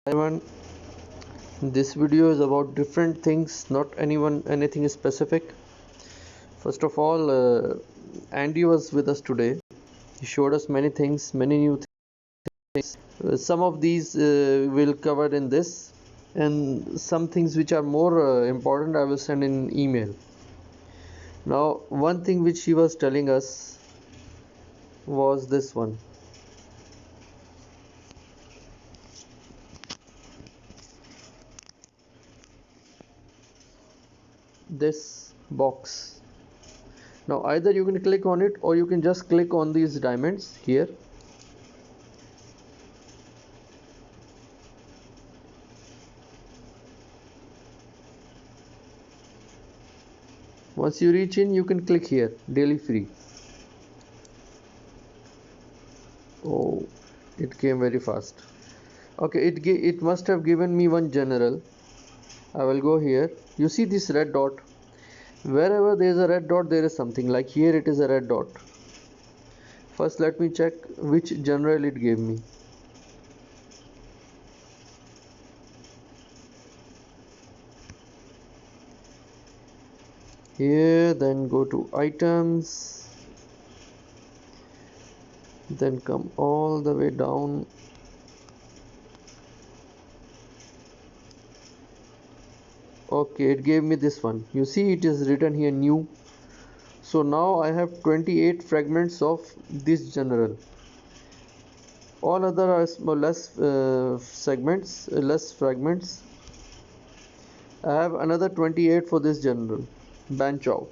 Everyone, this video is about different things, not anything specific. First of all, Andy was with us today. He showed us many things, many new things. Some of these will cover in this, and some things which are more important I will send in email. Now, one thing which he was telling us was this one. This box. Now either you can click on it or you can just click on these diamonds here. Once you reach in, you can click here, daily free. Oh, it came very fast. Okay, it must have given me one general. I will go here. You see this red dot? Wherever there is a red dot, there is something. Like here it is a red dot. First let me check which general it gave me. Here, then go to items, then come all the way down. Okay, it gave me this one. You see it is written here new. So now I have 28 fragments of this general. All other are less less fragments. I have another 28 for this general, Ban Chao.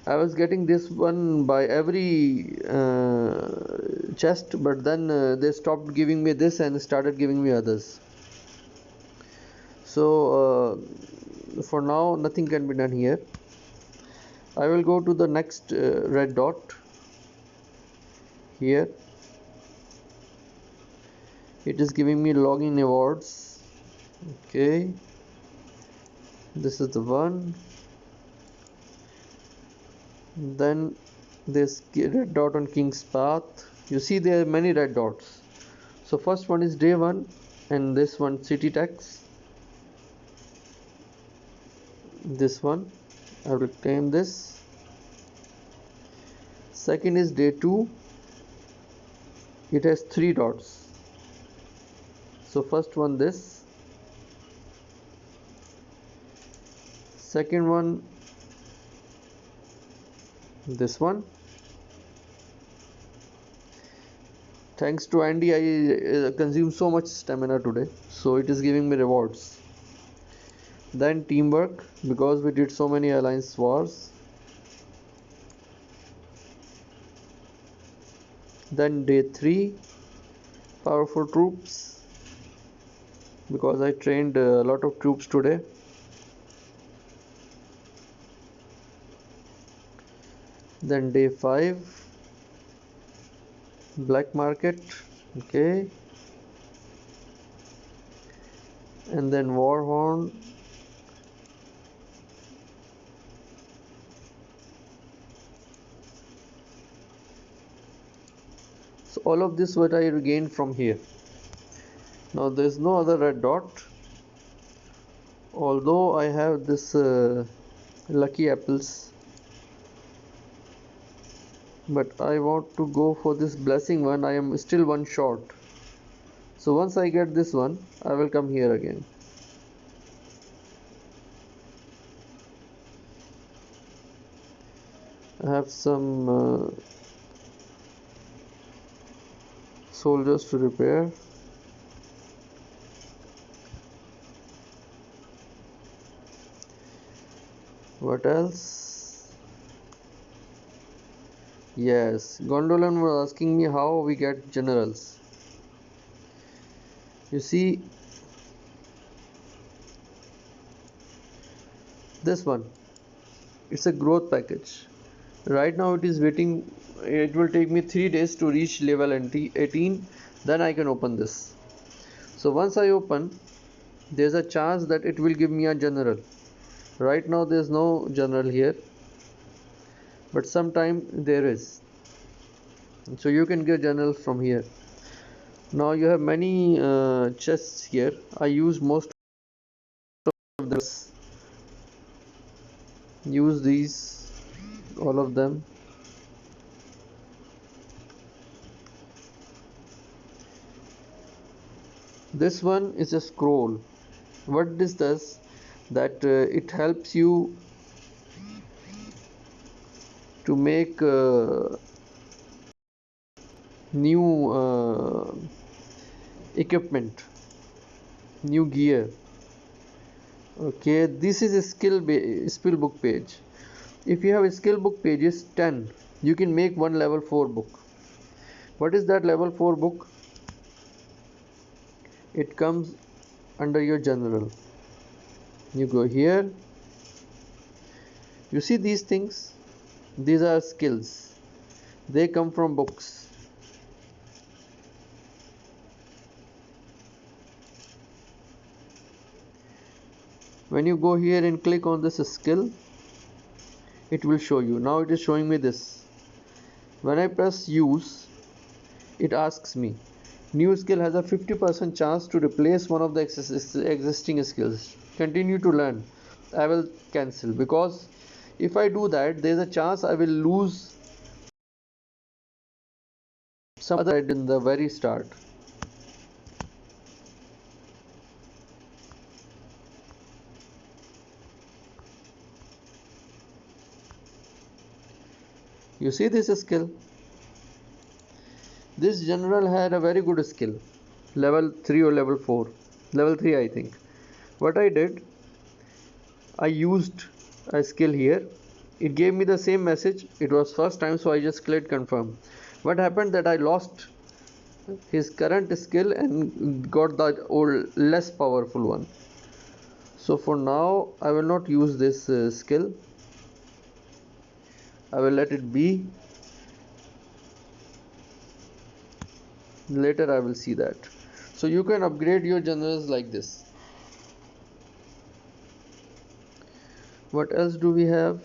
I was getting this one by every chest, but then they stopped giving me this and started giving me others. So for now nothing can be done here. I will go to the next red dot here. It is giving me login awards. Okay, this is the one. Then this red dot on King's Path. You see there are many red dots. So first one is day one, and this one city tax. This one I will claim this. Second is day 2. It has 3 dots. So first one this. Second one this one. Thanks to Andy, I consumed so much stamina today, so it is giving me rewards. Then teamwork, because we did so many alliance wars. Then day 3, powerful troops, because I trained a lot of troops today. Then day 5, black market. Okay, and then war horn. So all of this what I regained from here. Now there is no other red dot, although I have this lucky apples, but I want to go for this blessing one. I am still one short. So once I get this one, I will come here again. I have some soldiers to repair. What else? Yes, Gondolin was asking me how we get generals. You see this one, it's a growth package. Right now it is waiting. It will take me 3 days to reach level 18, then I can open this. So once I open, there's a chance that it will give me a general. Right now there's no general here, but sometime there is. So you can get generals from here. Now you have many chests here. I use most of them. Use these, all of them. This one is a scroll. What this does, that it helps you to make new equipment, new gear. Okay, this is a skill book page. If you have a skill book pages 10, you can make one level 4 book. What is that level 4 book? It comes under your general. You go here, you see these things, these are skills, they come from books. When you go here and click on this skill, it will show you. Now it is showing me this. When I press use, it asks me new skill has a 50% chance to replace one of the existing skills. Continue to learn. I will cancel, because if I do that, there is a chance I will lose some other in the very start. You see this skill? This general had a very good skill, level 3 or level 4, level 3 I think. What I did, I used a skill here. It gave me the same message. It was first time, so I just clicked confirm. What happened that I lost his current skill and got the old less powerful one. So for now I will not use this skill. I will let it be. Later I will see that. So you can upgrade your generals like this. What else do we have?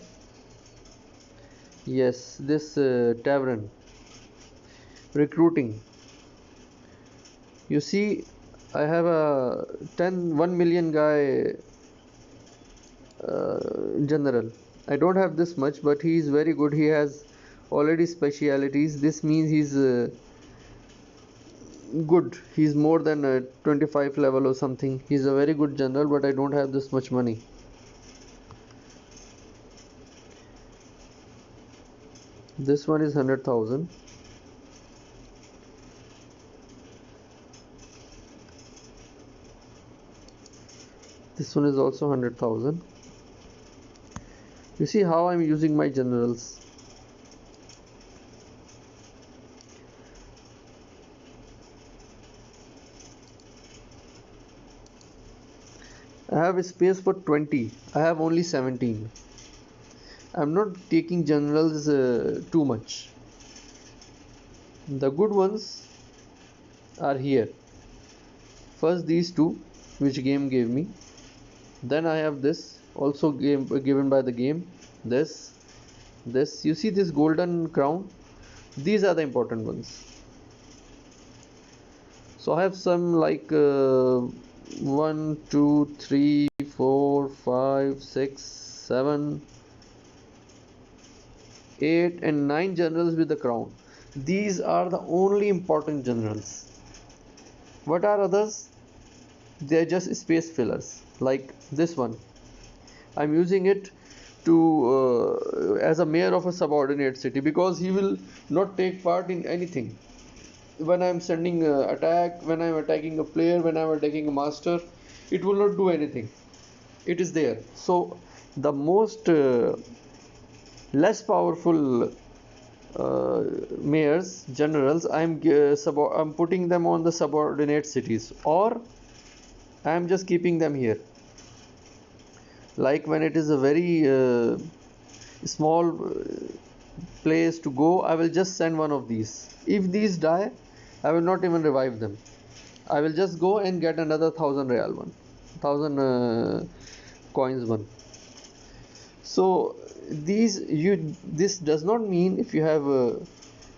Yes, this tavern recruiting. You see, I have a 1 million guy general. I don't have this much, but he is very good. He has already specialities. This means he's good. He's more than a 25 level or something. He's a very good general, but I don't have this much money. This one is 100,000. This one is also 100,000. You see how I'm using my generals. I have a space for 20. I have only 17. I'm not taking generals too much. The good ones are here. First these two, which game gave me. Then I have this, also given by the game. This. You see this golden crown? These are the important ones. So I have some like 1, 2, 3, 4, 5, 6, 7, 8 and 9 generals with the crown. These are the only important generals. What are others? They are just space fillers, like this one. I'm using it to as a mayor of a subordinate city, because he will not take part in anything. When I'm sending attack, when I'm attacking a player, when I'm attacking a master, it will not do anything. It is there. So the most less powerful mayors, generals, I'm putting them on the subordinate cities, or I'm just keeping them here. Like when it is a very small place to go, I will just send one of these. If these die, I will not even revive them. I will just go and get another 1000 real one, 1000 coins one. So this does not mean if you have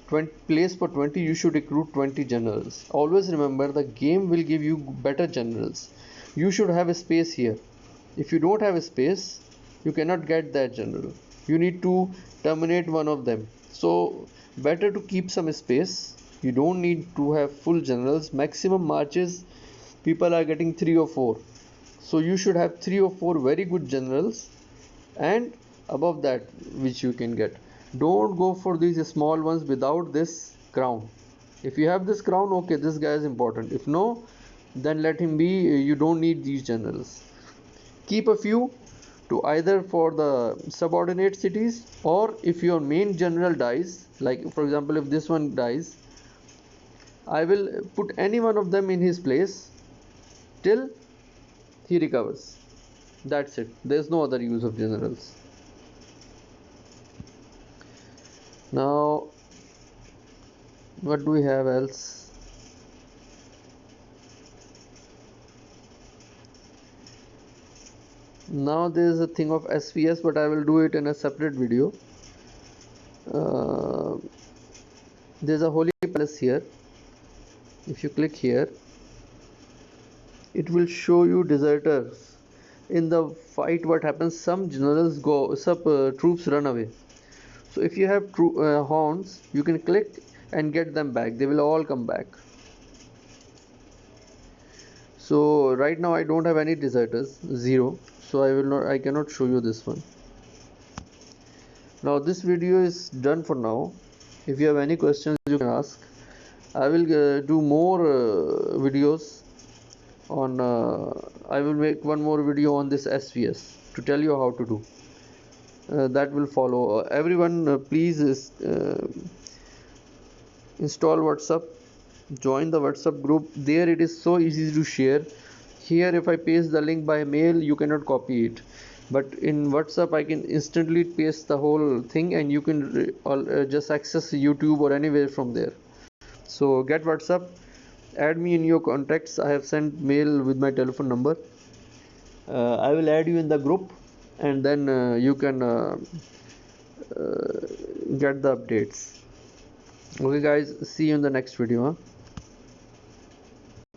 20 place for 20, you should recruit 20 generals. Always remember, the game will give you better generals. You should have a space here. If you don't have a space, you cannot get that general. You need to terminate one of them. So better to keep some space. You don't need to have full generals. Maximum marches people are getting 3 or 4. So you should have 3 or 4 very good generals, and above that which you can get. Don't go for these small ones without this crown. If you have this crown, okay, this guy is important. If no, then let him be. You don't need these generals. Keep a few to either for the subordinate cities, or if your main general dies, like for example if this one dies, I will put any one of them in his place till he recovers. That's it. There's no other use of generals. Now what do we have else? Now there is a thing of SVS, but I will do it in a separate video. There's a holy palace here. If you click here, it will show you deserters. In the fight, what happens, some generals go, some troops run away. So if you have horns, you can click and get them back. They will all come back. So right now I don't have any deserters, 0. So I cannot show you this one. Now this video is done for now. If you have any questions, you can ask. I will do more videos on. I will make one more video on this SVS to tell you how to do. That will follow. Everyone, please install WhatsApp. Join the WhatsApp group. There it is so easy to share. Here, if I paste the link by mail, you cannot copy it. But in WhatsApp, I can instantly paste the whole thing, and you can just access YouTube or anywhere from there. So get WhatsApp, add me in your contacts. I have sent mail with my telephone number. I will add you in the group, and then you can get the updates. Okay guys, see you in the next video.